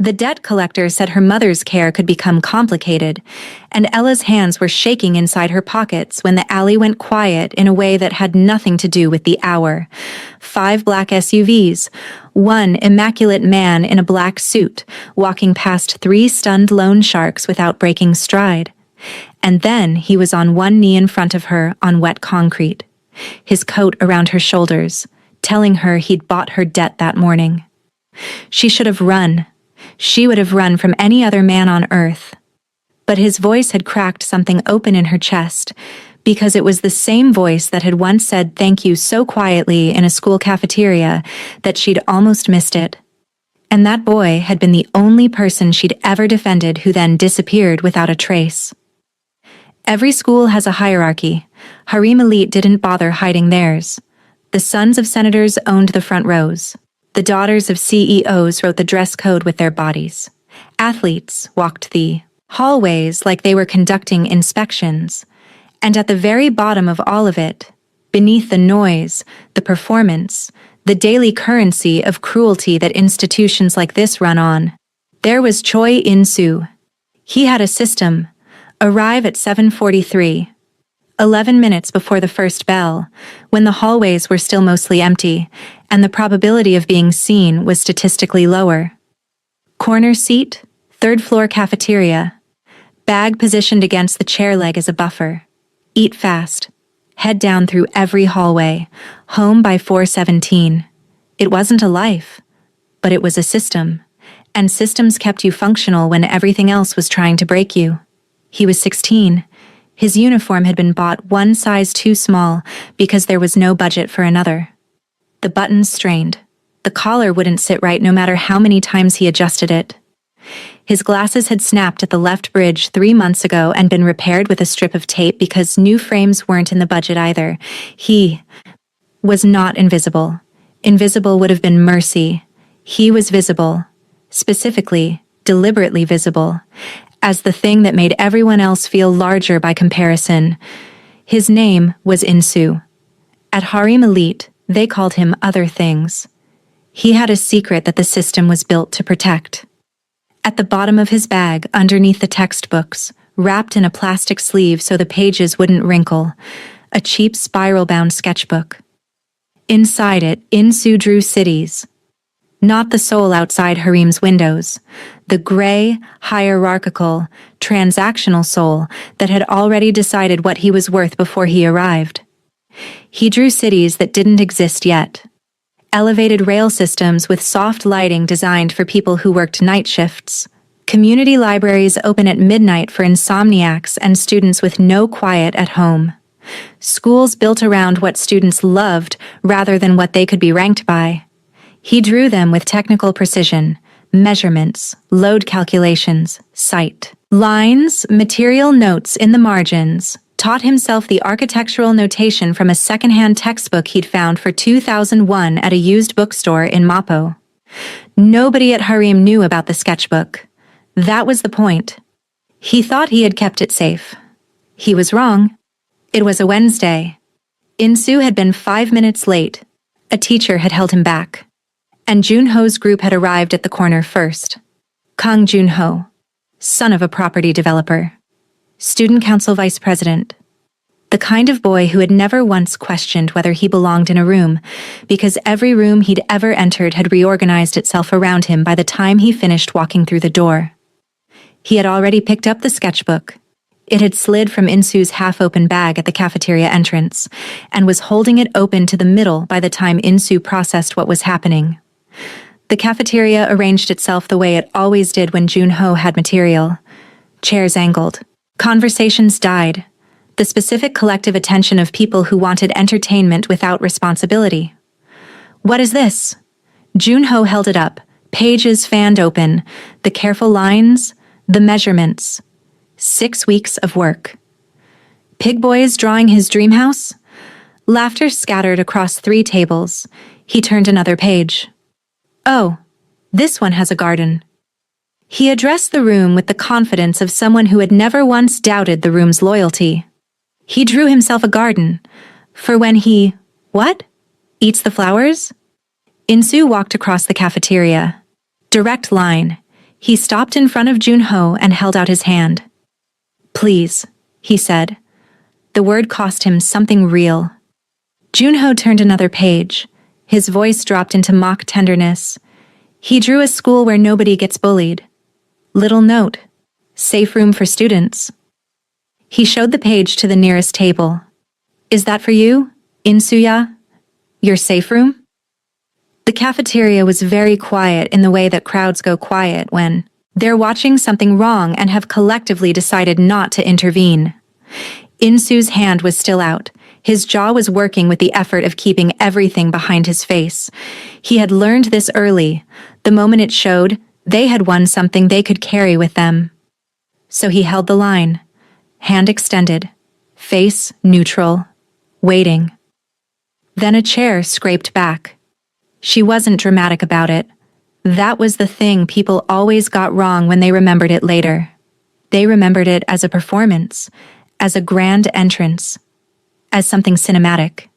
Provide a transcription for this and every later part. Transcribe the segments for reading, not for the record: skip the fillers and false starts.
The debt collector said her mother's care could become complicated, and Ella's hands were shaking inside her pockets when the alley went quiet in a way that had nothing to do with the hour. 5 black SUVs, one immaculate man in a black suit, walking past 3 stunned loan sharks without breaking stride. And then he was on one knee in front of her on wet concrete, his coat around her shoulders, telling her he'd bought her debt that morning. She should have run. She would have run from any other man on earth. But his voice had cracked something open in her chest, because it was the same voice that had once said thank you so quietly in a school cafeteria that she'd almost missed it. And that boy had been the only person she'd ever defended who then disappeared without a trace. Every school has a hierarchy. Harem elite didn't bother hiding theirs. The sons of senators owned the front rows. The daughters of CEOs wrote the dress code with their bodies. Athletes walked the hallways like they were conducting inspections. And at the very bottom of all of it, beneath the noise, the performance, the daily currency of cruelty that institutions like this run on, there was Choi In-soo. He had a system. Arrive at 7:43. 11 minutes before the first bell, when the hallways were still mostly empty, and the probability of being seen was statistically lower. Corner seat, 3rd floor cafeteria. Bag positioned against the chair leg as a buffer. Eat fast. Head down through every hallway. Home by 4:17. It wasn't a life, but it was a system. And systems kept you functional when everything else was trying to break you. He was 16. His uniform had been bought one size too small because there was no budget for another. The buttons strained. The collar wouldn't sit right no matter how many times he adjusted it. His glasses had snapped at the left bridge 3 months ago and been repaired with a strip of tape because new frames weren't in the budget either. He was not invisible. Invisible would have been mercy. He was visible. Specifically, deliberately visible, as the thing that made everyone else feel larger by comparison. His name was In-soo. At Harem Elite, they called him other things. He had a secret that the system was built to protect. At the bottom of his bag, underneath the textbooks, wrapped in a plastic sleeve so the pages wouldn't wrinkle, a cheap spiral-bound sketchbook. Inside it, In-soo drew cities. Not the soul outside Harem's windows, the gray, hierarchical, transactional soul that had already decided what he was worth before he arrived. He drew cities that didn't exist yet. Elevated rail systems with soft lighting designed for people who worked night shifts. Community libraries open at midnight for insomniacs and students with no quiet at home. Schools built around what students loved rather than what they could be ranked by. He drew them with technical precision, measurements, load calculations, sight lines, material notes in the margins, taught himself the architectural notation from a secondhand textbook he'd found for 2001 at a used bookstore in Mapo. Nobody at Harem knew about the sketchbook. That was the point. He thought he had kept it safe. He was wrong. It was a Wednesday. In-soo had been 5 minutes late. A teacher had held him back. And Junho's group had arrived at the corner first. Kang Junho, son of a property developer. Student council vice president. The kind of boy who had never once questioned whether he belonged in a room, because every room he'd ever entered had reorganized itself around him by the time he finished walking through the door. He had already picked up the sketchbook. It had slid from In-soo's half-open bag at the cafeteria entrance, and was holding it open to the middle by the time In-soo processed what was happening. The cafeteria arranged itself the way it always did when Junho had material. Chairs angled. Conversations died. The specific collective attention of people who wanted entertainment without responsibility. What is this? Junho held it up, pages fanned open, the careful lines, the measurements. 6 weeks of work. Pig Boy is drawing his dream house? Laughter scattered across 3 tables. He turned another page. Oh, this one has a garden. He addressed the room with the confidence of someone who had never once doubted the room's loyalty. He drew himself a garden, for when he, what? Eats the flowers? In-soo walked across the cafeteria. Direct line. He stopped in front of Junho and held out his hand. "Please," he said. The word cost him something real. Junho turned another page. His voice dropped into mock tenderness. He drew a school where nobody gets bullied. Little note. Safe room for students. He showed the page to the nearest table. "Is that for you, Insuya? Your safe room?" The cafeteria was very quiet in the way that crowds go quiet when they're watching something wrong and have collectively decided not to intervene. Insu's hand was still out. His jaw was working with the effort of keeping everything behind his face. He had learned this early. The moment it showed, they had won something they could carry with them. So he held the line, hand extended, face neutral, waiting. Then a chair scraped back. She wasn't dramatic about it. That was the thing people always got wrong when they remembered it later. They remembered it as a performance, as a grand entrance, as something cinematic.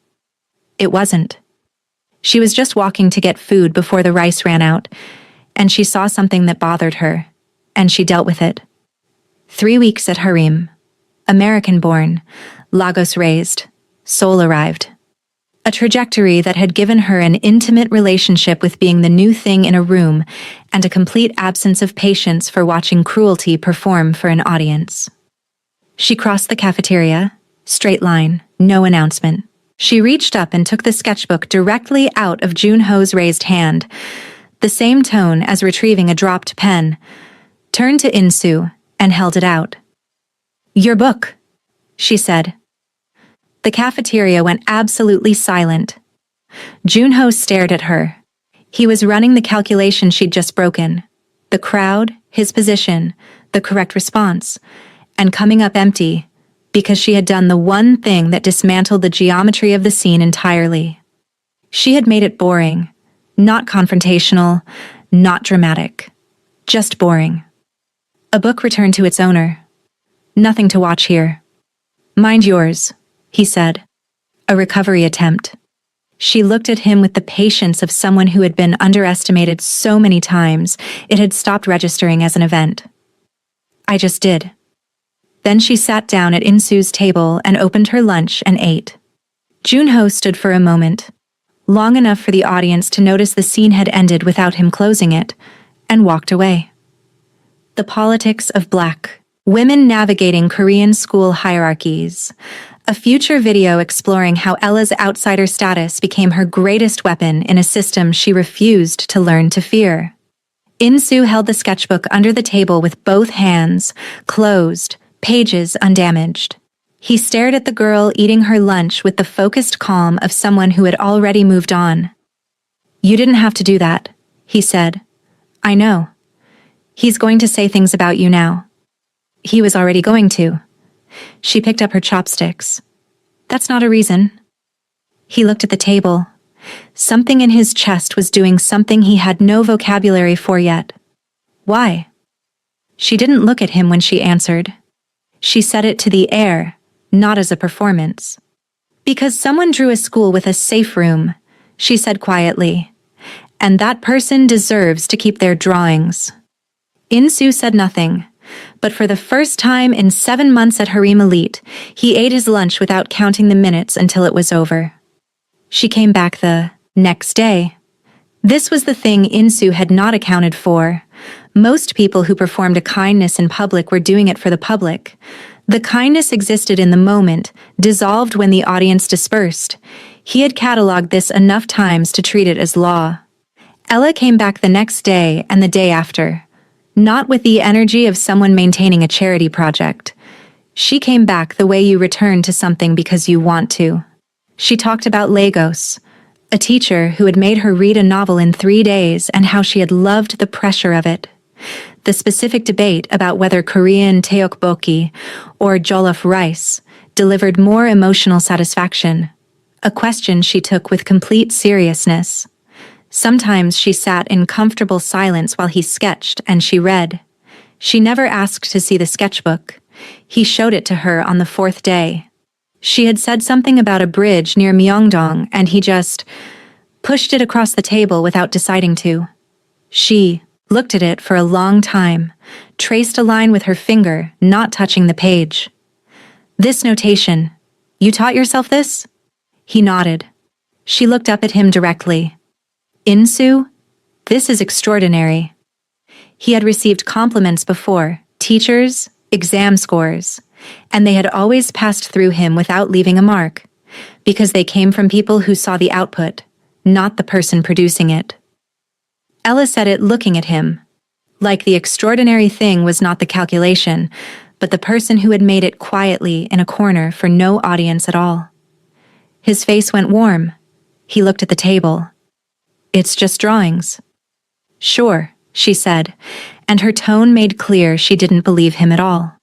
It wasn't. She was just walking to get food before the rice ran out, and she saw something that bothered her, and she dealt with it. 3 weeks at Harim. American-born, Lagos-raised, Seoul arrived. A trajectory that had given her an intimate relationship with being the new thing in a room and a complete absence of patience for watching cruelty perform for an audience. She crossed the cafeteria, straight line, no announcement. She reached up and took the sketchbook directly out of Junho's raised hand, the same tone as retrieving a dropped pen, turned to Insu and held it out. "Your book," she said. The cafeteria went absolutely silent. Junho stared at her. He was running the calculation she'd just broken. The crowd, his position, the correct response, and coming up empty, because she had done the one thing that dismantled the geometry of the scene entirely. She had made it boring, not confrontational, not dramatic, just boring. A book returned to its owner. "Nothing to watch here." "Mind yours," he said. A recovery attempt. She looked at him with the patience of someone who had been underestimated so many times it had stopped registering as an event. "I just did." Then she sat down at Insu's table and opened her lunch and ate. Junho stood for a moment, long enough for the audience to notice the scene had ended without him closing it, and walked away. The politics of Black women navigating Korean school hierarchies. A future video exploring how Ella's outsider status became her greatest weapon in a system she refused to learn to fear. Insu held the sketchbook under the table with both hands, closed, pages undamaged. He stared at the girl eating her lunch with the focused calm of someone who had already moved on. "You didn't have to do that," he said. "I know. He's going to say things about you now." He was already going to. She picked up her chopsticks. "That's not a reason." He looked at the table. Something in his chest was doing something he had no vocabulary for yet. "Why?" She didn't look at him when she answered. She said it to the air, not as a performance. "Because someone drew a school with a safe room," she said quietly. "And that person deserves to keep their drawings." Insu said nothing, but for the first time in 7 months at Harim Elite, he ate his lunch without counting the minutes until it was over. She came back the next day. This was the thing Insu had not accounted for. Most people who performed a kindness in public were doing it for the public. The kindness existed in the moment, dissolved when the audience dispersed. He had cataloged this enough times to treat it as law. Ella came back the next day and the day after. Not with the energy of someone maintaining a charity project. She came back the way you return to something because you want to. She talked about Lagos, a teacher who had made her read a novel in 3 days and how she had loved the pressure of it. The specific debate about whether Korean tteokbokki or jollof rice delivered more emotional satisfaction, a question she took with complete seriousness. Sometimes she sat in comfortable silence while he sketched and she read. She never asked to see the sketchbook. He showed it to her on the 4th day. She had said something about a bridge near Myeongdong and he just pushed it across the table without deciding to. She looked at it for a long time, traced a line with her finger, not touching the page. "This notation. You taught yourself this?" He nodded. She looked up at him directly. "Insu? This is extraordinary." He had received compliments before, teachers, exam scores, and they had always passed through him without leaving a mark, because they came from people who saw the output, not the person producing it. Ella said it looking at him, like the extraordinary thing was not the calculation, but the person who had made it quietly in a corner for no audience at all. His face went warm. He looked at the table. "It's just drawings." "Sure," she said, and her tone made clear she didn't believe him at all.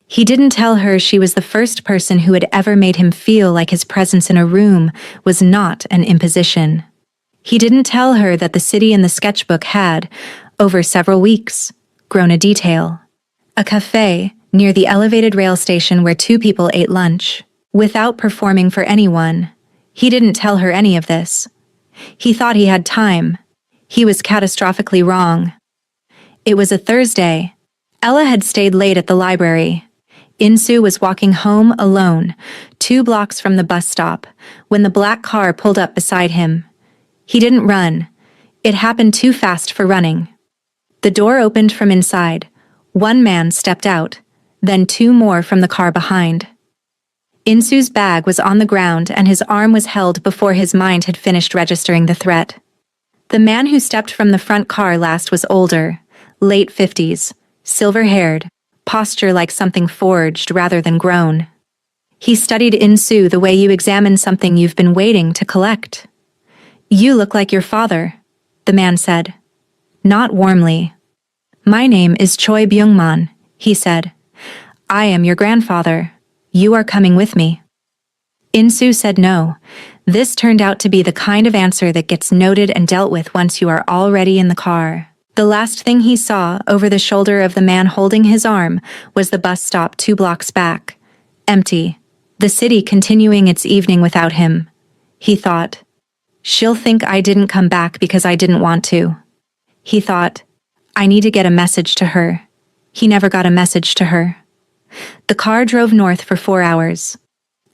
He didn't tell her she was the first person who had ever made him feel like his presence in a room was not an imposition. He didn't tell her that the city in the sketchbook had, over several weeks, grown a detail. A cafe near the elevated rail station where two people ate lunch, without performing for anyone. He didn't tell her any of this. He thought he had time. He was catastrophically wrong. It was a Thursday. Ella had stayed late at the library. Insu was walking home alone, 2 blocks from the bus stop, when the black car pulled up beside him. He didn't run. It happened too fast for running. The door opened from inside. 1 man stepped out, then 2 more from the car behind. Insu's bag was on the ground and his arm was held before his mind had finished registering the threat. The man who stepped from the front car last was older, late 50s, silver-haired, posture like something forged rather than grown. He studied Insu the way you examine something you've been waiting to collect. "You look like your father," the man said. Not warmly. "My name is Choi Byung-man," he said. "I am your grandfather. You are coming with me." Insu said no. This turned out to be the kind of answer that gets noted and dealt with once you are already in the car. The last thing he saw over the shoulder of the man holding his arm was the bus stop 2 blocks back. Empty. The city continuing its evening without him. He thought, "She'll think I didn't come back because I didn't want to." He thought, "I need to get a message to her." He never got a message to her. The car drove north for 4 hours.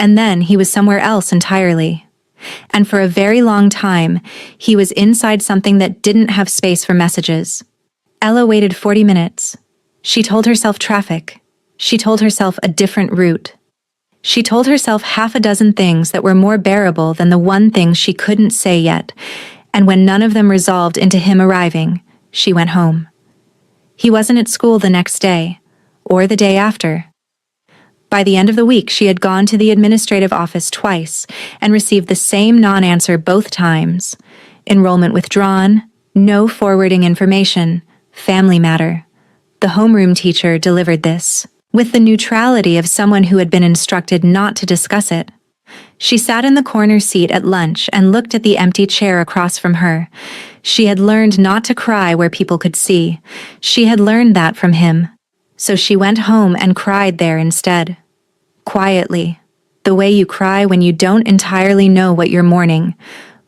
And then he was somewhere else entirely. And for a very long time, he was inside something that didn't have space for messages. Ella waited 40 minutes. She told herself traffic. She told herself a different route. She told herself half a dozen things that were more bearable than the one thing she couldn't say yet, and when none of them resolved into him arriving, she went home. He wasn't at school the next day, or the day after. By the end of the week, she had gone to the administrative office twice and received the same non-answer both times. Enrollment withdrawn, no forwarding information, family matter. The homeroom teacher delivered this, with the neutrality of someone who had been instructed not to discuss it. She sat in the corner seat at lunch and looked at the empty chair across from her. She had learned not to cry where people could see. She had learned that from him. So she went home and cried there instead. Quietly, the way you cry when you don't entirely know what you're mourning,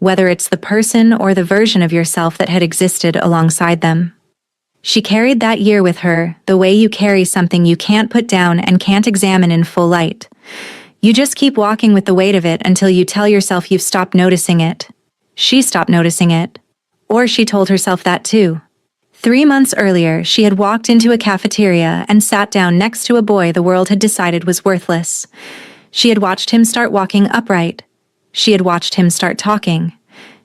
whether it's the person or the version of yourself that had existed alongside them. She carried that year with her, the way you carry something you can't put down and can't examine in full light. You just keep walking with the weight of it until you tell yourself you've stopped noticing it. She stopped noticing it. Or she told herself that too. 3 months earlier, she had walked into a cafeteria and sat down next to a boy the world had decided was worthless. She had watched him start walking upright. She had watched him start talking.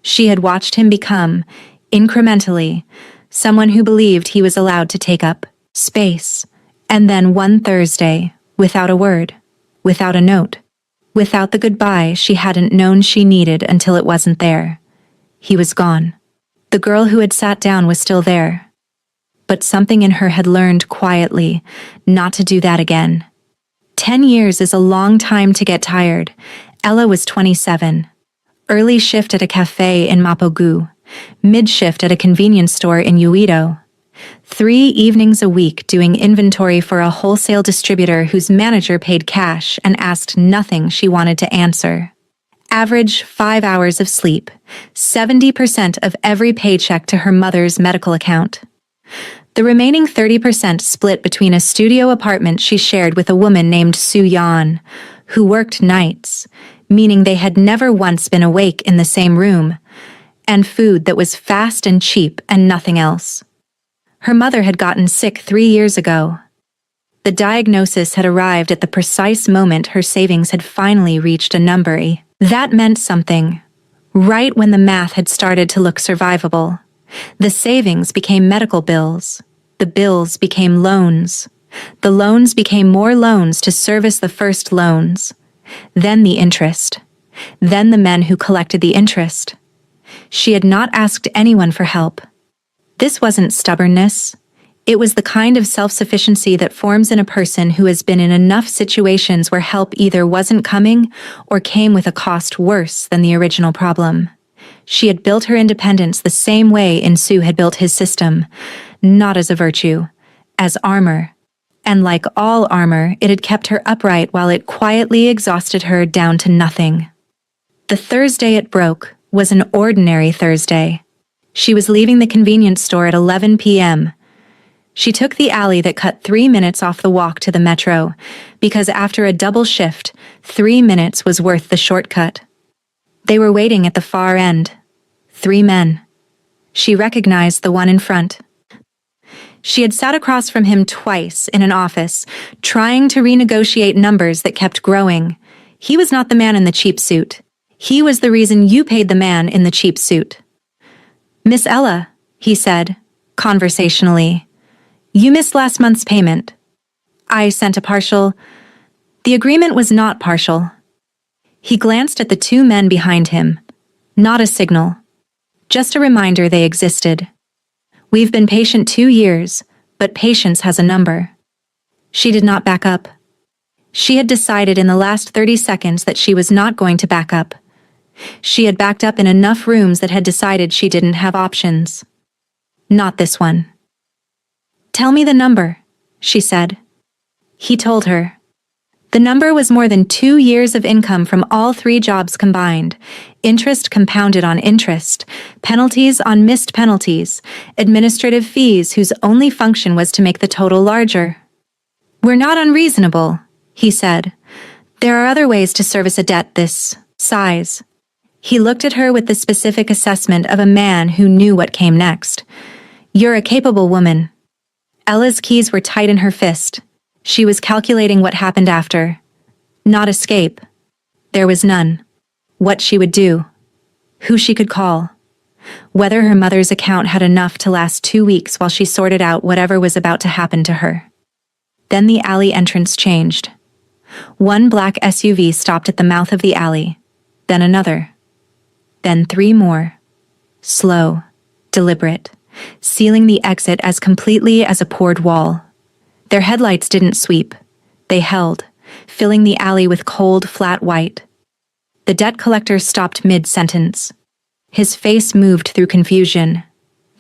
She had watched him become, incrementally, someone who believed he was allowed to take up space. And then one Thursday, without a word, without a note, without the goodbye she hadn't known she needed until it wasn't there, he was gone. The girl who had sat down was still there. But something in her had learned quietly not to do that again. 10 years is a long time to get tired. Ella was 27. Early shift at a cafe in Mapogu. Mid-shift at a convenience store in Uido. 3 evenings a week doing inventory for a wholesale distributor whose manager paid cash and asked nothing she wanted to answer. Average 5 hours of sleep. 70% of every paycheck to her mother's medical account. The remaining 30% split between a studio apartment she shared with a woman named Soo Yan, who worked nights, meaning they had never once been awake in the same room, and food that was fast and cheap and nothing else. Her mother had gotten sick 3 years ago. The diagnosis had arrived at the precise moment her savings had finally reached a number. That meant something. Right when the math had started to look survivable, the savings became medical bills. The bills became loans. The loans became more loans to service the first loans. Then the interest. Then the men who collected the interest. She had not asked anyone for help. This wasn't stubbornness. It was the kind of self-sufficiency that forms in a person who has been in enough situations where help either wasn't coming or came with a cost worse than the original problem. She had built her independence the same way Soo had built his system, not as a virtue, as armor. And like all armor, it had kept her upright while it quietly exhausted her down to nothing. The Thursday it broke was an ordinary Thursday. She was leaving the convenience store at 11 p.m. She took the alley that cut 3 minutes off the walk to the metro, because after a double shift, 3 minutes was worth the shortcut. They were waiting at the far end. 3 men. She recognized the one in front. She had sat across from him twice in an office, trying to renegotiate numbers that kept growing. He was not the man in the cheap suit. He was the reason you paid the man in the cheap suit. "Miss Ella," he said, conversationally, "you missed last month's payment. I sent a partial." The agreement was not partial. He glanced at the 2 men behind him. Not a signal. Just a reminder they existed. We've been patient 2 years, but patience has a number. She did not back up. She had decided in the last 30 seconds that she was not going to back up. She had backed up in enough rooms that had decided she didn't have options. Not this one. "Tell me the number," she said. He told her. The number was more than 2 years of income from all 3 jobs combined, interest compounded on interest, penalties on missed penalties, administrative fees whose only function was to make the total larger. "We're not unreasonable," he said. "There are other ways to service a debt this size." He looked at her with the specific assessment of a man who knew what came next. "You're a capable woman." Ella's keys were tight in her fist. She was calculating what happened after. Not escape. There was none. What she would do. Who she could call. Whether her mother's account had enough to last 2 weeks while she sorted out whatever was about to happen to her. Then the alley entrance changed. One black SUV stopped at the mouth of the alley. Then another. Then 3 more. Slow. Deliberate. Sealing the exit as completely as a poured wall. Their headlights didn't sweep. They held, filling the alley with cold, flat white. The debt collector stopped mid-sentence. His face moved through confusion,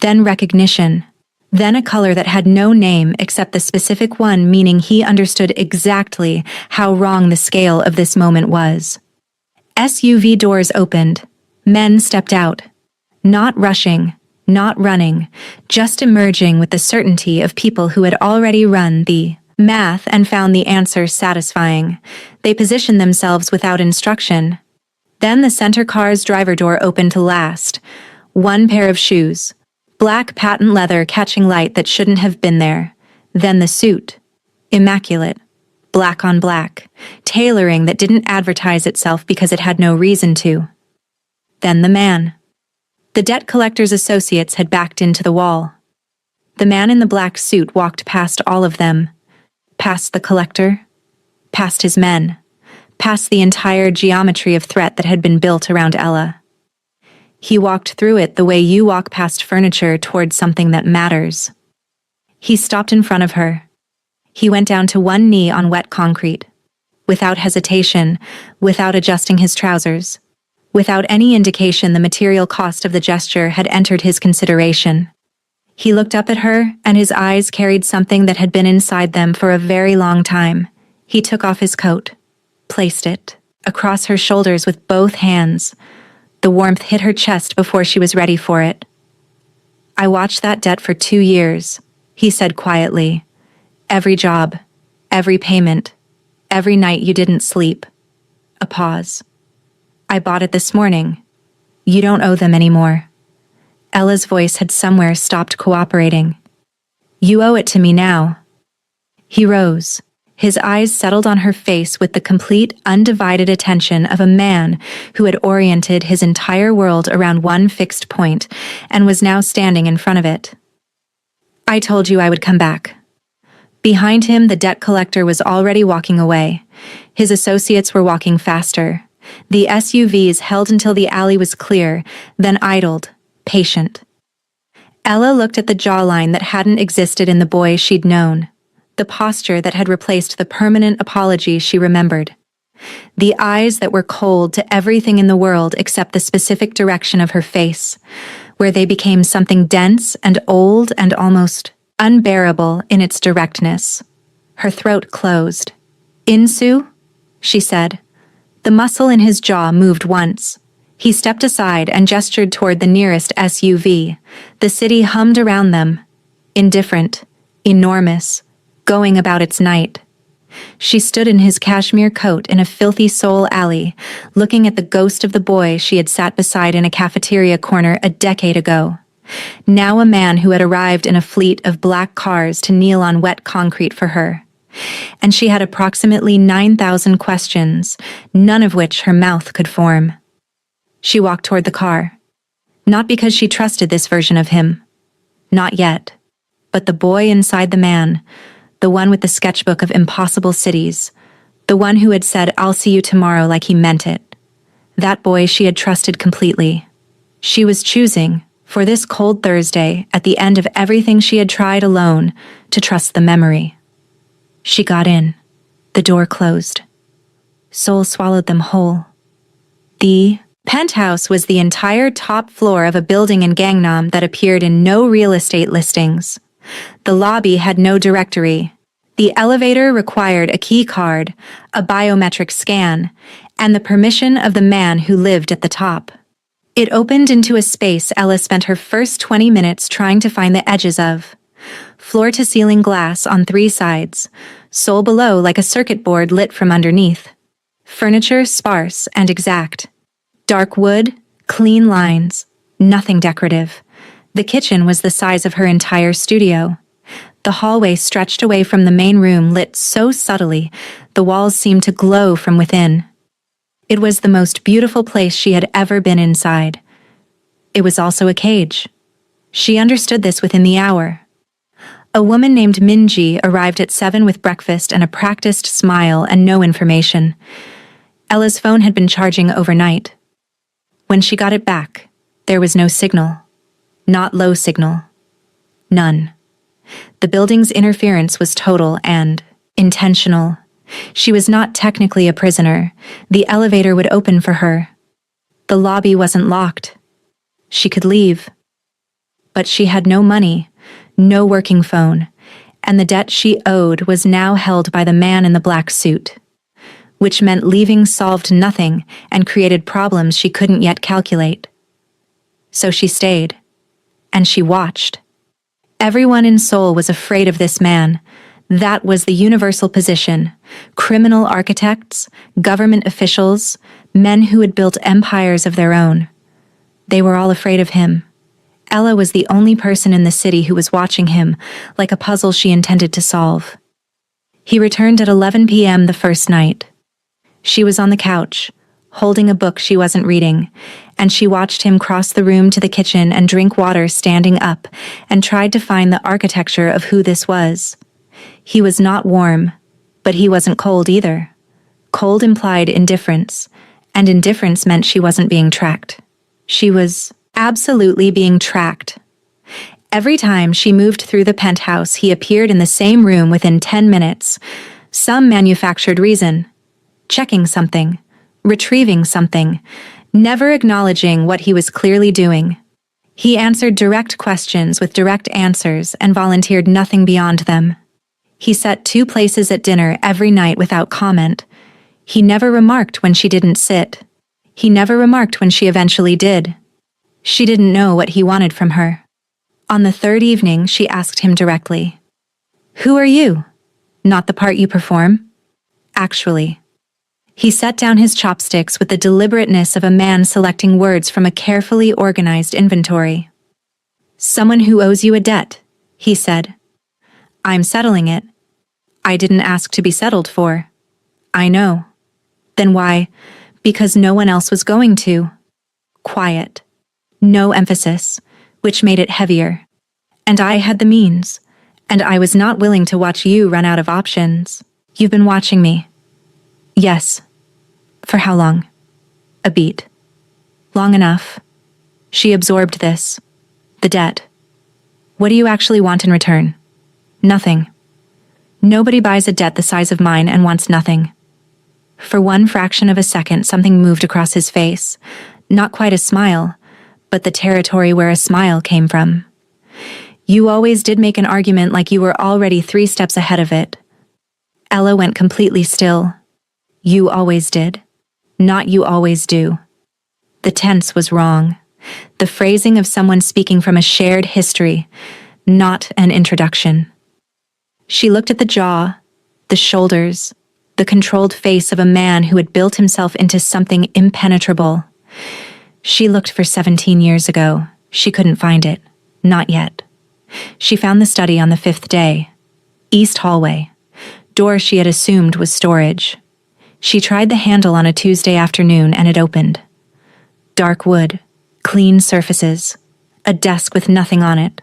then recognition, then a color that had no name except the specific one, meaning he understood exactly how wrong the scale of this moment was. SUV doors opened. Men stepped out. Not rushing. Not running, just emerging with the certainty of people who had already run the math and found the answer satisfying. They positioned themselves without instruction. Then the center car's driver door opened to last. 1 pair of shoes. Black patent leather catching light that shouldn't have been there. Then the suit. Immaculate. Black on black. Tailoring that didn't advertise itself because it had no reason to. Then the man. The debt collector's associates had backed into the wall. The man in the black suit walked past all of them, past the collector, past his men, past the entire geometry of threat that had been built around Ella. He walked through it the way you walk past furniture towards something that matters. He stopped in front of her. He went down to 1 knee on wet concrete, without hesitation, without adjusting his trousers. Without any indication the material cost of the gesture had entered his consideration. He looked up at her, and his eyes carried something that had been inside them for a very long time. He took off his coat, placed it across her shoulders with both hands. The warmth hit her chest before she was ready for it. "I watched that debt for 2 years," he said quietly. Every job, every payment, every night you didn't sleep. A pause. I bought it this morning. You don't owe them anymore. Ella's voice had somewhere stopped cooperating. You owe it to me now. He rose. His eyes settled on her face with the complete, undivided attention of a man who had oriented his entire world around one fixed point and was now standing in front of it. I told you I would come back. Behind him, the debt collector was already walking away. His associates were walking faster. The SUVs held until the alley was clear, then idled, patient. Ella looked at the jawline that hadn't existed in the boy she'd known, the posture that had replaced the permanent apology she remembered, the eyes that were cold to everything in the world except the specific direction of her face, where they became something dense and old and almost unbearable in its directness. Her throat closed. Insu? She said. The muscle in his jaw moved once. He stepped aside and gestured toward the nearest SUV. The city hummed around them. Indifferent, enormous, going about its night. She stood in his cashmere coat in a filthy soul alley, looking at the ghost of the boy she had sat beside in a cafeteria corner a decade ago. Now a man who had arrived in a fleet of black cars to kneel on wet concrete for her. And she had approximately 9,000 questions, none of which her mouth could form. She walked toward the car. Not because she trusted this version of him. Not yet. But the boy inside the man, the one with the sketchbook of impossible cities, the one who had said, I'll see you tomorrow like he meant it. That boy she had trusted completely. She was choosing, for this cold Thursday, at the end of everything she had tried alone, to trust the memory. She got in. The door closed. Soul swallowed them whole. The penthouse was the entire top floor of a building in Gangnam that appeared in no real estate listings. The lobby had no directory. The elevator required a key card, a biometric scan, and the permission of the man who lived at the top. It opened into a space Ella spent her first 20 minutes trying to find the edges of. Floor-to-ceiling glass on 3 sides, sole below like a circuit board lit from underneath. Furniture sparse and exact. Dark wood, clean lines, nothing decorative. The kitchen was the size of her entire studio. The hallway stretched away from the main room lit so subtly, the walls seemed to glow from within. It was the most beautiful place she had ever been inside. It was also a cage. She understood this within the hour. A woman named Minji arrived at 7 with breakfast and a practiced smile and no information. Ella's phone had been charging overnight. When she got it back, there was no signal. Not low signal. None. The building's interference was total and intentional. She was not technically a prisoner. The elevator would open for her. The lobby wasn't locked. She could leave. But she had no money, no working phone, and the debt she owed was now held by the man in the black suit, which meant leaving solved nothing and created problems she couldn't yet calculate. So she stayed, and she watched. Everyone in Seoul was afraid of this man. That was the universal position. Criminal architects, government officials, men who had built empires of their own. They were all afraid of him. Ella was the only person in the city who was watching him, like a puzzle she intended to solve. He returned at 11 p.m. the first night. She was on the couch, holding a book she wasn't reading, and she watched him cross the room to the kitchen and drink water standing up, and tried to find the architecture of who this was. He was not warm, but he wasn't cold either. Cold implied indifference, and indifference meant she wasn't being tracked. She was absolutely being tracked. Every time she moved through the penthouse, he appeared in the same room within 10 minutes. Some manufactured reason. Checking something. Retrieving something. Never acknowledging what he was clearly doing. He answered direct questions with direct answers and volunteered nothing beyond them. He set 2 places at dinner every night without comment. He never remarked when she didn't sit. He never remarked when she eventually did. She didn't know what he wanted from her. On the third evening, she asked him directly, "Who are you? Not the part you perform?" Actually. He set down his chopsticks with the deliberateness of a man selecting words from a carefully organized inventory. "Someone who owes you a debt," he said. "I'm settling it. I didn't ask to be settled for." "I know." "Then why?" "Because no one else was going to." Quiet. No emphasis, which made it heavier. "And I had the means, and I was not willing to watch you run out of options. You've been watching me." "Yes." "For how long?" "A beat." "Long enough." She absorbed this. The debt. "What do you actually want in return?" "Nothing." "Nobody buys a debt the size of mine and wants nothing." For one fraction of a second, something moved across his face. Not quite a smile, but the territory where a smile came from. "You always did make an argument like you were already 3 steps ahead of it." Ella went completely still. "You always did. Not you always do." The tense was wrong. The phrasing of someone speaking from a shared history, not an introduction. She looked at the jaw, the shoulders, the controlled face of a man who had built himself into something impenetrable. She looked for 17 years ago. She couldn't find it. Not yet. She found the study on the 5th day. East hallway. Door she had assumed was storage. She tried the handle on a Tuesday afternoon and it opened. Dark wood, clean surfaces, a desk with nothing on it,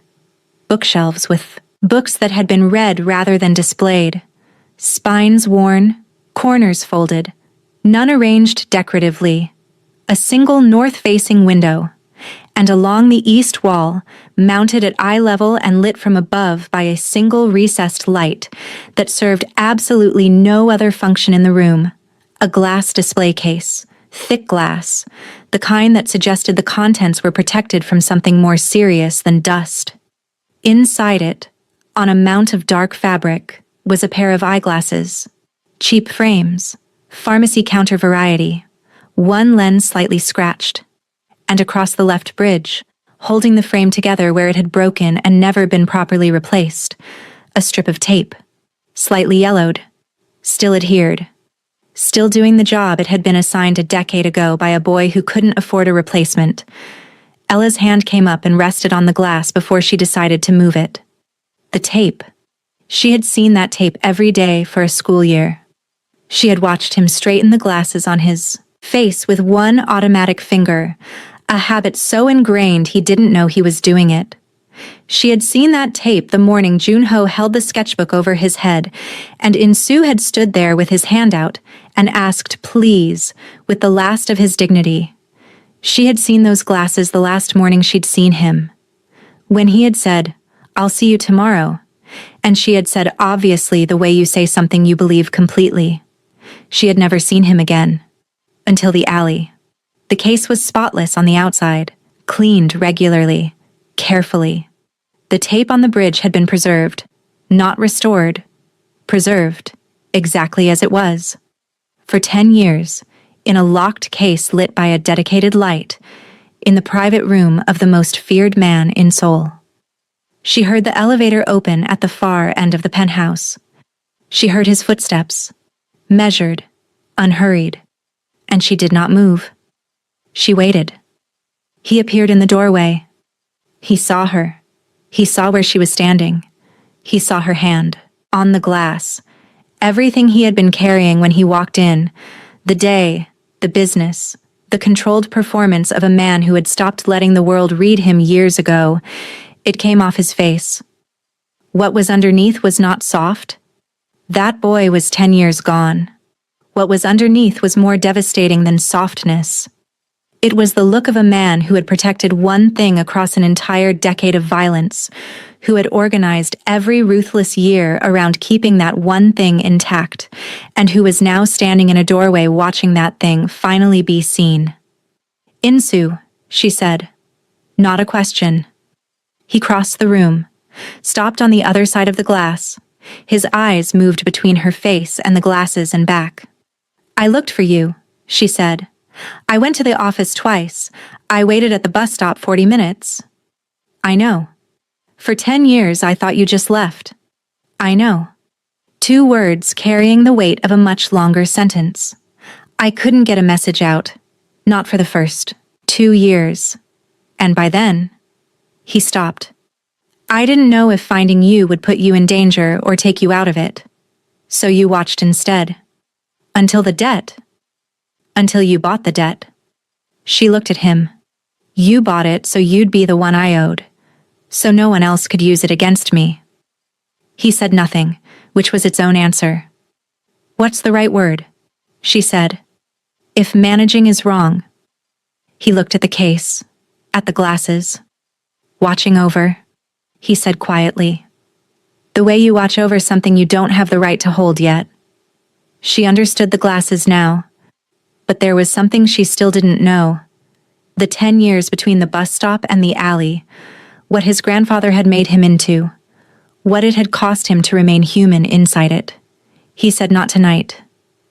bookshelves with books that had been read rather than displayed, spines worn, corners folded, none arranged decoratively, a single north-facing window, and along the east wall, mounted at eye level and lit from above by a single recessed light that served absolutely no other function in the room, a glass display case, thick glass, the kind that suggested the contents were protected from something more serious than dust. Inside it, on a mount of dark fabric, was a pair of eyeglasses, cheap frames, pharmacy counter variety, one lens slightly scratched, and across the left bridge, holding the frame together where it had broken and never been properly replaced, a strip of tape, slightly yellowed, still adhered, still doing the job it had been assigned a decade ago by a boy who couldn't afford a replacement. Ella's hand came up and rested on the glass before she decided to move it. The tape. She had seen that tape every day for a school year. She had watched him straighten the glasses on his face with one automatic finger, a habit so ingrained he didn't know he was doing it. She had seen that tape the morning Junho held the sketchbook over his head, and Insu had stood there with his hand out and asked please with the last of his dignity. She had seen those glasses the last morning she'd seen him. When he had said, "I'll see you tomorrow," and she had said obviously the way you say something you believe completely. She had never seen him again. Until the alley. The case was spotless on the outside, cleaned regularly, carefully. The tape on the bridge had been preserved, not restored, preserved, exactly as it was. For 10 years, in a locked case lit by a dedicated light, in the private room of the most feared man in Seoul. She heard the elevator open at the far end of the penthouse. She heard his footsteps, measured, unhurried, and she did not move. She waited. He appeared in the doorway. He saw her. He saw where she was standing. He saw her hand, on the glass. Everything he had been carrying when he walked in, the day, the business, the controlled performance of a man who had stopped letting the world read him years ago, it came off his face. What was underneath was not soft. That boy was 10 years gone. What was underneath was more devastating than softness. It was the look of a man who had protected one thing across an entire decade of violence, who had organized every ruthless year around keeping that one thing intact, and who was now standing in a doorway watching that thing finally be seen. "Insu," she said. Not a question. He crossed the room, stopped on the other side of the glass. His eyes moved between her face and the glasses and back. "I looked for you," she said. "I went to the office twice. I waited at the bus stop 40 minutes. "I know." For 10 years I thought you just left. I know. 2 words carrying the weight of a much longer sentence. I couldn't get a message out. Not for the first 2 years. And by then, he stopped. I didn't know if finding you would put you in danger or take you out of it. So you watched instead. Until the debt. Until you bought the debt. She looked at him. You bought it so you'd be the one I owed. So no one else could use it against me. He said nothing, which was its own answer. What's the right word? She said. If managing is wrong. He looked at the case, at the glasses. Watching over, he said quietly. The way you watch over something you don't have the right to hold yet. She understood the glasses now, but there was something she still didn't know. The 10 years between the bus stop and the alley, what his grandfather had made him into, what it had cost him to remain human inside it. He said not tonight.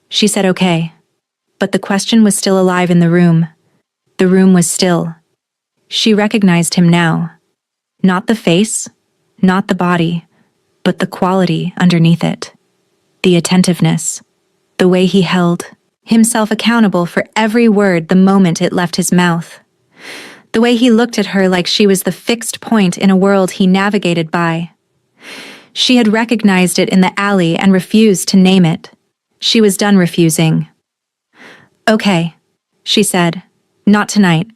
She said okay. But the question was still alive in the room. The room was still. She recognized him now. Not the face, not the body, but the quality underneath it. The attentiveness. The way he held himself accountable for every word the moment it left his mouth. The way he looked at her like she was the fixed point in a world he navigated by. She had recognized it in the alley and refused to name it. She was done refusing. Okay, she said. Not tonight.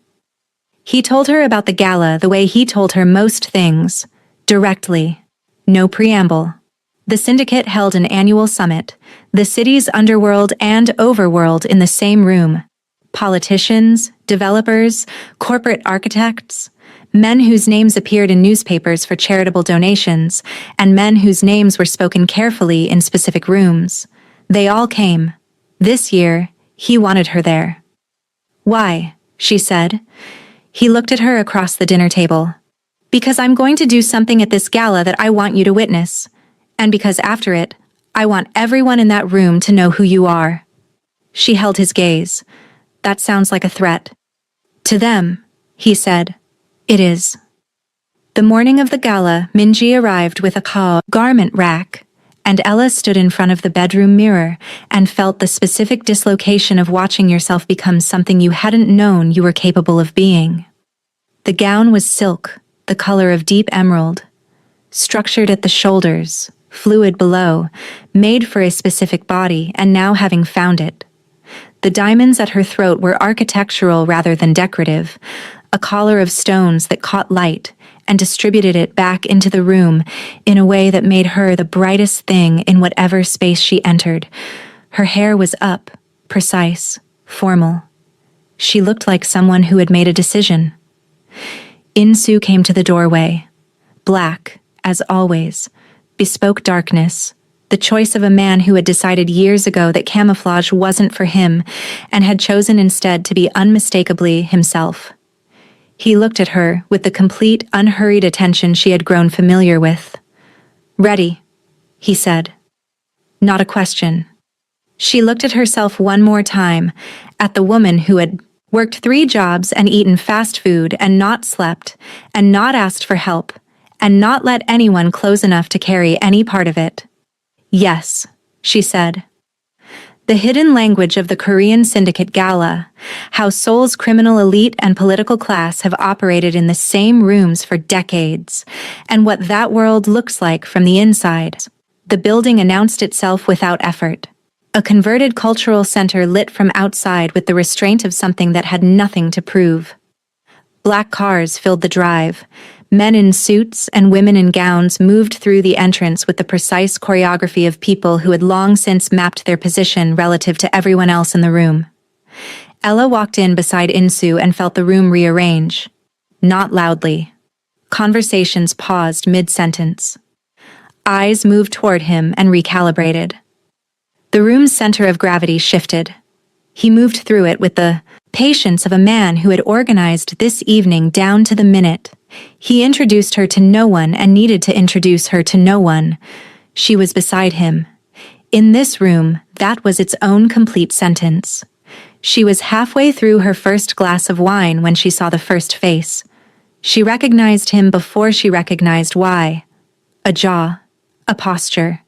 He told her about the gala the way he told her most things, directly. No preamble. The syndicate held an annual summit, the city's underworld and overworld in the same room. Politicians, developers, corporate architects, men whose names appeared in newspapers for charitable donations, and men whose names were spoken carefully in specific rooms. They all came. This year, he wanted her there. Why? She said. He looked at her across the dinner table. Because I'm going to do something at this gala that I want you to witness. And because after it, I want everyone in that room to know who you are. She held his gaze. That sounds like a threat. To them, he said. It is. The morning of the gala, Minji arrived with a garment rack, and Ella stood in front of the bedroom mirror and felt the specific dislocation of watching yourself become something you hadn't known you were capable of being. The gown was silk, the color of deep emerald, structured at the shoulders, fluid below, made for a specific body, and now having found it. The diamonds at her throat were architectural rather than decorative, a collar of stones that caught light and distributed it back into the room in a way that made her the brightest thing in whatever space she entered. Her hair was up, precise, formal. She looked like someone who had made a decision. Insu came to the doorway. Black, as always, bespoke darkness, the choice of a man who had decided years ago that camouflage wasn't for him and had chosen instead to be unmistakably himself. He looked at her with the complete, unhurried attention she had grown familiar with. Ready, he said. Not a question. She looked at herself one more time, at the woman who had worked 3 jobs and eaten fast food and not slept, and not asked for help, and not let anyone close enough to carry any part of it. Yes, she said. The hidden language of the Korean Syndicate Gala, how Seoul's criminal elite and political class have operated in the same rooms for decades, and what that world looks like from the inside. The building announced itself without effort. A converted cultural center lit from outside with the restraint of something that had nothing to prove. Black cars filled the drive. Men in suits and women in gowns moved through the entrance with the precise choreography of people who had long since mapped their position relative to everyone else in the room. Ella walked in beside Insu and felt the room rearrange. Not loudly. Conversations paused mid-sentence. Eyes moved toward him and recalibrated. The room's center of gravity shifted. He moved through it with the patience of a man who had organized this evening down to the minute. He introduced her to no one and needed to introduce her to no one. She was beside him. In this room, that was its own complete sentence. She was halfway through her first glass of wine when she saw the first face. She recognized him before she recognized why. A jaw, a posture,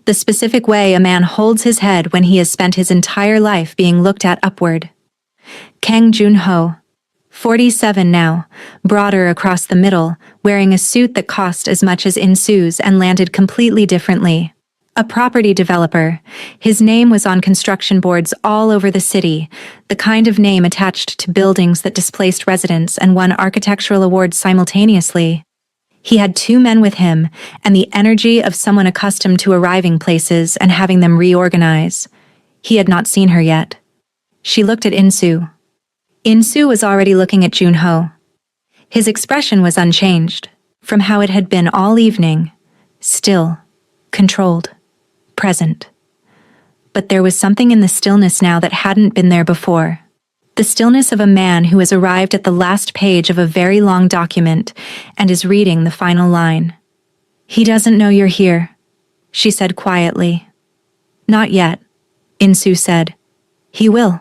the specific way a man holds his head when he has spent his entire life being looked at upward. Kang Jun-ho, 47 now, broader across the middle, wearing a suit that cost as much as In-soo's and landed completely differently. A property developer, his name was on construction boards all over the city, the kind of name attached to buildings that displaced residents and won architectural awards simultaneously. He had 2 men with him, and the energy of someone accustomed to arriving places and having them reorganize. He had not seen her yet. She looked at In-soo. In-soo was already looking at Jun-ho. His expression was unchanged, from how it had been all evening, still, controlled, present. But there was something in the stillness now that hadn't been there before. The stillness of a man who has arrived at the last page of a very long document and is reading the final line. "He doesn't know you're here," she said quietly. "Not yet," In-soo said. "He will."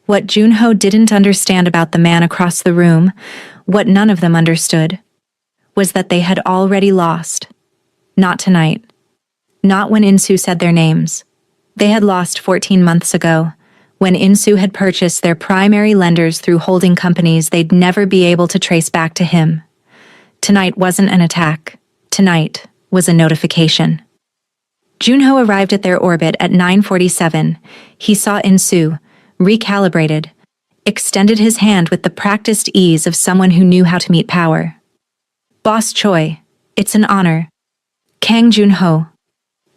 What Jun-ho didn't understand about the man across the room, what none of them understood, was that they had already lost. Not tonight. Not when In-soo said their names. They had lost 14 months ago, when In-soo had purchased their primary lenders through holding companies they'd never be able to trace back to him. Tonight wasn't an attack. Tonight was a notification. Jun-ho arrived at their orbit at 9:47. He saw In-soo, recalibrated, extended his hand with the practiced ease of someone who knew how to meet power. "Boss Choi, it's an honor." Kang Jun-ho.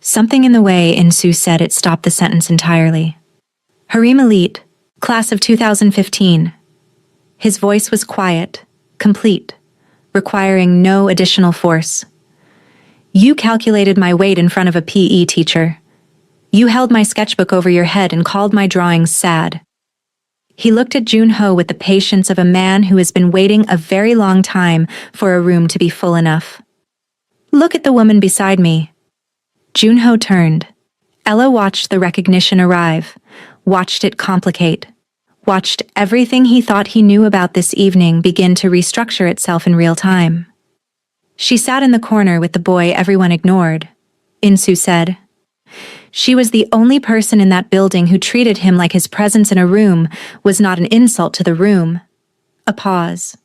Something in the way In-soo said it stopped the sentence entirely. "Harem Elite, class of 2015. His voice was quiet, complete, requiring no additional force. "You calculated my weight in front of a PE teacher. You held my sketchbook over your head and called my drawings sad." He looked at Jun-ho with the patience of a man who has been waiting a very long time for a room to be full enough. "Look at the woman beside me." Jun-ho turned. Ella watched the recognition arrive, watched it complicate, watched everything he thought he knew about this evening begin to restructure itself in real time. She sat in the corner with the boy everyone ignored, In-soo said. She was the only person in that building who treated him like his presence in a room was not an insult to the room. A pause.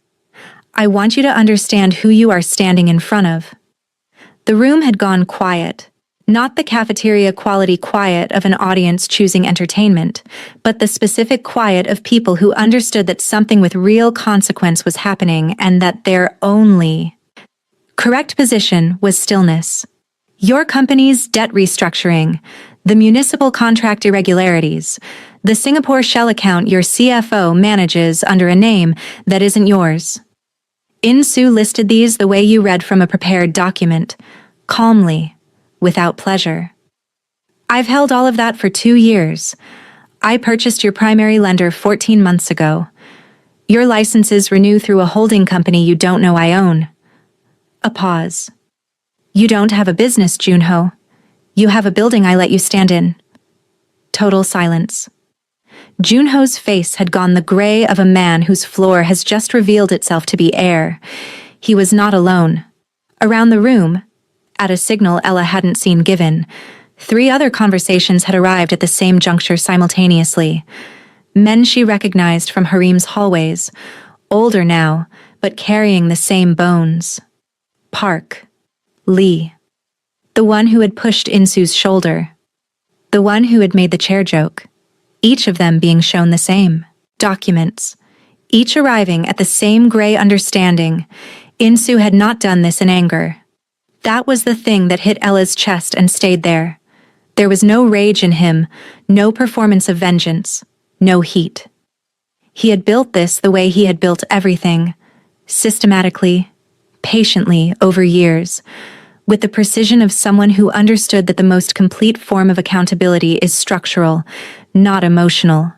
"I want you to understand who you are standing in front of." The room had gone quiet. Not the cafeteria quality quiet of an audience choosing entertainment, but the specific quiet of people who understood that something with real consequence was happening and that their only correct position was stillness. Your company's debt restructuring, the municipal contract irregularities, the Singapore shell account your CFO manages under a name that isn't yours. In-soo listed these the way you read from a prepared document, calmly, without pleasure. "I've held all of that for 2 years. I purchased your primary lender 14 months ago. Your licenses renew through a holding company you don't know I own." A pause. "You don't have a business, Jun-ho. You have a building I let you stand in." Total silence. Jun-ho's face had gone the gray of a man whose floor has just revealed itself to be air. He was not alone. Around the room, at a signal Ella hadn't seen given, 3 other conversations had arrived at the same juncture simultaneously. Men she recognized from Harem's hallways, older now, but carrying the same bones. Park. Lee. The one who had pushed In-soo's shoulder. The one who had made the chair joke. Each of them being shown the same documents. Each arriving at the same gray understanding. In-soo had not done this in anger. That was the thing that hit Ella's chest and stayed there. There was no rage in him, no performance of vengeance, no heat. He had built this the way he had built everything, systematically, patiently, over years, with the precision of someone who understood that the most complete form of accountability is structural, not emotional.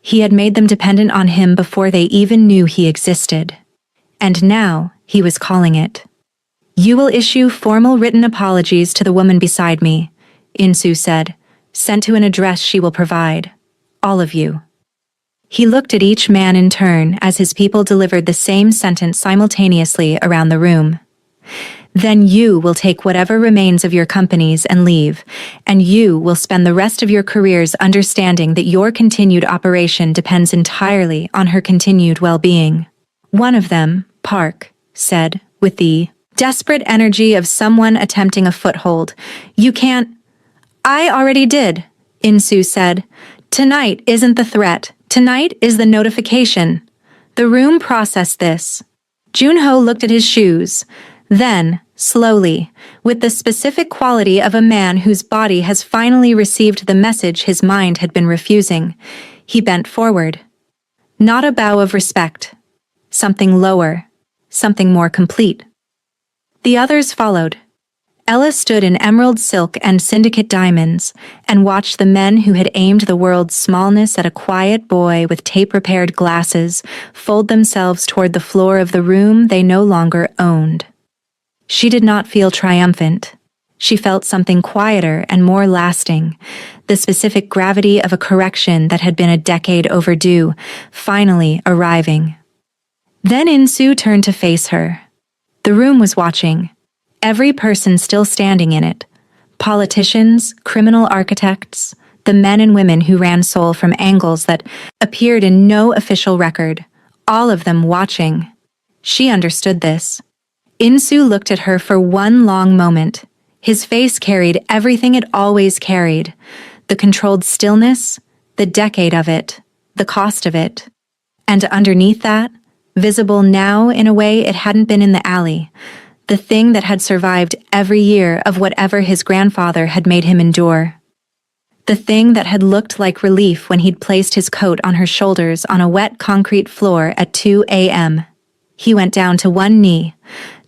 He had made them dependent on him before they even knew he existed. And now, he was calling it. "You will issue formal written apologies to the woman beside me," In-soo said, "sent to an address she will provide. All of you." He looked at each man in turn as his people delivered the same sentence simultaneously around the room. Then you will take whatever remains of your companies and leave, and you will spend the rest of your careers understanding that your continued operation depends entirely on her continued well-being. One of them, Park, said, with the desperate energy of someone attempting a foothold. You can't— I already did, Insu said. Tonight isn't the threat. Tonight is the notification. The room processed this. Junho looked at his shoes. Then, slowly, with the specific quality of a man whose body has finally received the message his mind had been refusing, he bent forward. Not a bow of respect. Something lower. Something more complete. The others followed. Ella stood in emerald silk and syndicate diamonds and watched the men who had aimed the world's smallness at a quiet boy with tape-repaired glasses fold themselves toward the floor of the room they no longer owned. She did not feel triumphant. She felt something quieter and more lasting, the specific gravity of a correction that had been a decade overdue, finally arriving. Then Insu turned to face her. The room was watching. Every person still standing in it. Politicians, criminal architects, the men and women who ran Seoul from angles that appeared in no official record, all of them watching. She understood this. Insu looked at her for one long moment. His face carried everything it always carried. The controlled stillness, the decade of it, the cost of it. And underneath that, visible now in a way it hadn't been in the alley, the thing that had survived every year of whatever his grandfather had made him endure. The thing that had looked like relief when he'd placed his coat on her shoulders on a wet concrete floor at 2 a.m. He went down to one knee,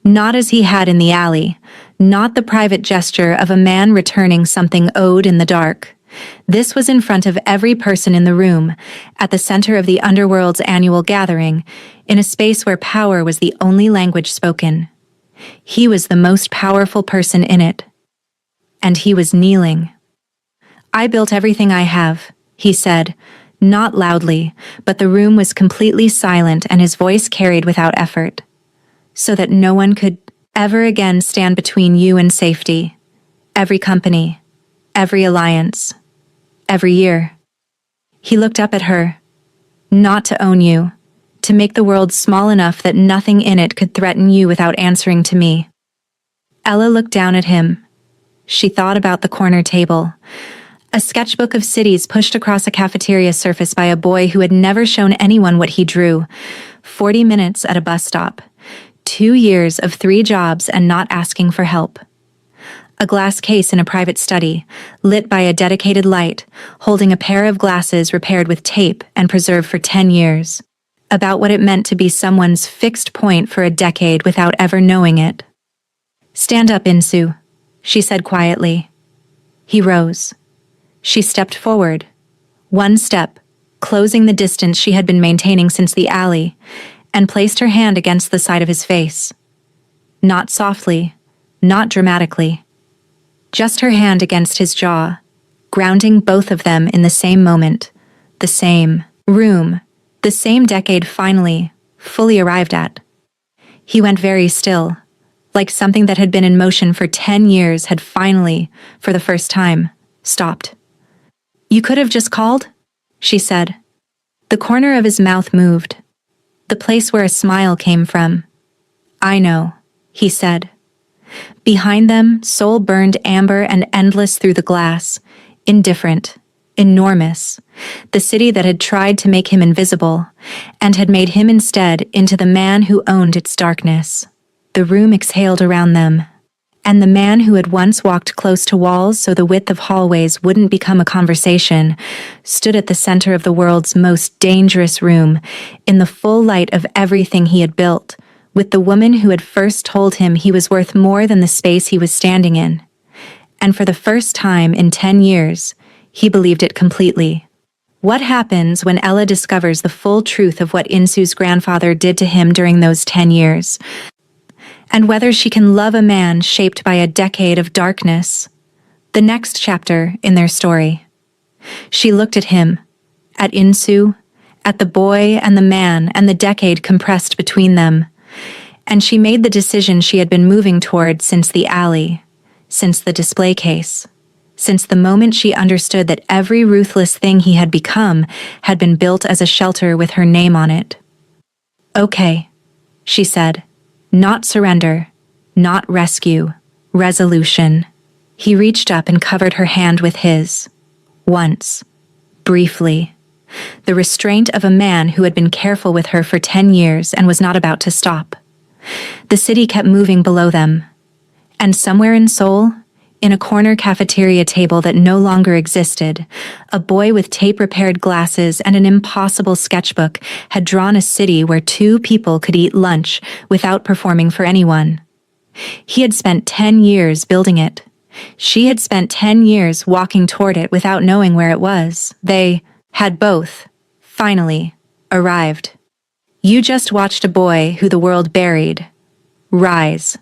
not as he had in the alley, not the private gesture of a man returning something owed in the dark. This was in front of every person in the room, at the center of the underworld's annual gathering, in a space where power was the only language spoken. He was the most powerful person in it. And he was kneeling. I built everything I have, he said, not loudly, but the room was completely silent and his voice carried without effort. So that no one could ever again stand between you and safety. Every company, every alliance, every year. He looked up at her. Not to own you. To make the world small enough that nothing in it could threaten you without answering to me. Ella looked down at him. She thought about the corner table. A sketchbook of cities pushed across a cafeteria surface by a boy who had never shown anyone what he drew. 40 minutes at a bus stop. 2 years of 3 jobs and not asking for help. A glass case in a private study, lit by a dedicated light, holding a pair of glasses repaired with tape and preserved for 10 years. About what it meant to be someone's fixed point for a decade without ever knowing it. Stand up, Insu, she said quietly. He rose. She stepped forward. 1 step, closing the distance she had been maintaining since the alley, and placed her hand against the side of his face. Not softly, not dramatically. Just her hand against his jaw, grounding both of them in the same moment, the same room, the same decade finally, fully arrived at. He went very still, like something that had been in motion for 10 years had finally, for the first time, stopped. You could have just called, she said. The corner of his mouth moved, the place where a smile came from. I know, he said. Behind them, Seoul burned amber and endless through the glass, indifferent. Enormous, the city that had tried to make him invisible, and had made him instead into the man who owned its darkness. The room exhaled around them, and the man who had once walked close to walls so the width of hallways wouldn't become a conversation, stood at the center of the world's most dangerous room, in the full light of everything he had built, with the woman who had first told him he was worth more than the space he was standing in. And for the first time in 10 years, he believed it completely. What happens when Ella discovers the full truth of what Insu's grandfather did to him during those 10 years? And whether she can love a man shaped by a decade of darkness? The next chapter in their story. She looked at him, at Insu, at the boy and the man and the decade compressed between them. And she made the decision she had been moving toward since the alley, since the display case, since the moment she understood that every ruthless thing he had become had been built as a shelter with her name on it. Okay, she said. Not surrender, not rescue, resolution. He reached up and covered her hand with his. Once. Briefly. The restraint of a man who had been careful with her for 10 years and was not about to stop. The city kept moving below them. And somewhere in Seoul, in a corner cafeteria table that no longer existed, a boy with tape-repaired glasses and an impossible sketchbook had drawn a city where 2 people could eat lunch without performing for anyone. He had spent 10 years building it. She had spent 10 years walking toward it without knowing where it was. They had both, finally, arrived. You just watched a boy who the world buried rise.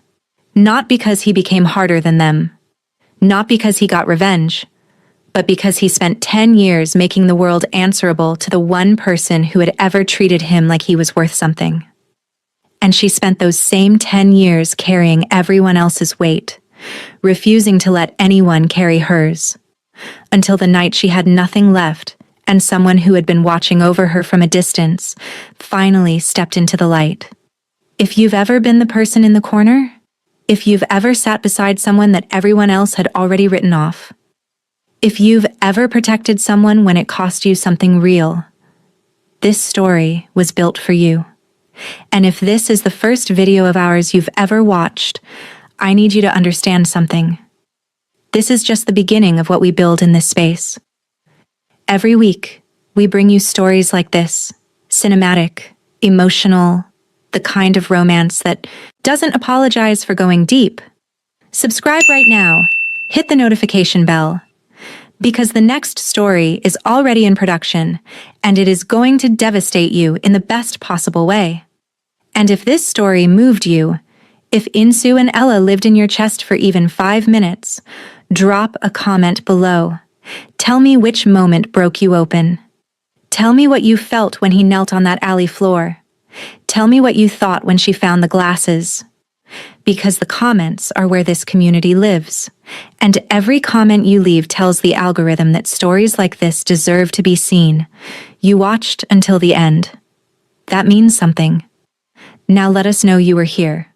Not because he became harder than them. Not because he got revenge, but because he spent 10 years making the world answerable to the one person who had ever treated him like he was worth something. And she spent those same 10 years carrying everyone else's weight, refusing to let anyone carry hers, until the night she had nothing left and someone who had been watching over her from a distance finally stepped into the light. If you've ever been the person in the corner, if you've ever sat beside someone that everyone else had already written off, if you've ever protected someone when it cost you something real, this story was built for you. And if this is the first video of ours you've ever watched, I need you to understand something. This is just the beginning of what we build in this space. Every week, we bring you stories like this, cinematic, emotional, the kind of romance that doesn't apologize for going deep. Subscribe right now. Hit the notification bell. Because the next story is already in production, and it is going to devastate you in the best possible way. And if this story moved you, if Insu and Ella lived in your chest for even 5 minutes, drop a comment below. Tell me which moment broke you open. Tell me what you felt when he knelt on that alley floor. Tell me what you thought when she found the glasses. Because the comments are where this community lives. And every comment you leave tells the algorithm that stories like this deserve to be seen. You watched until the end. That means something. Now let us know you were here.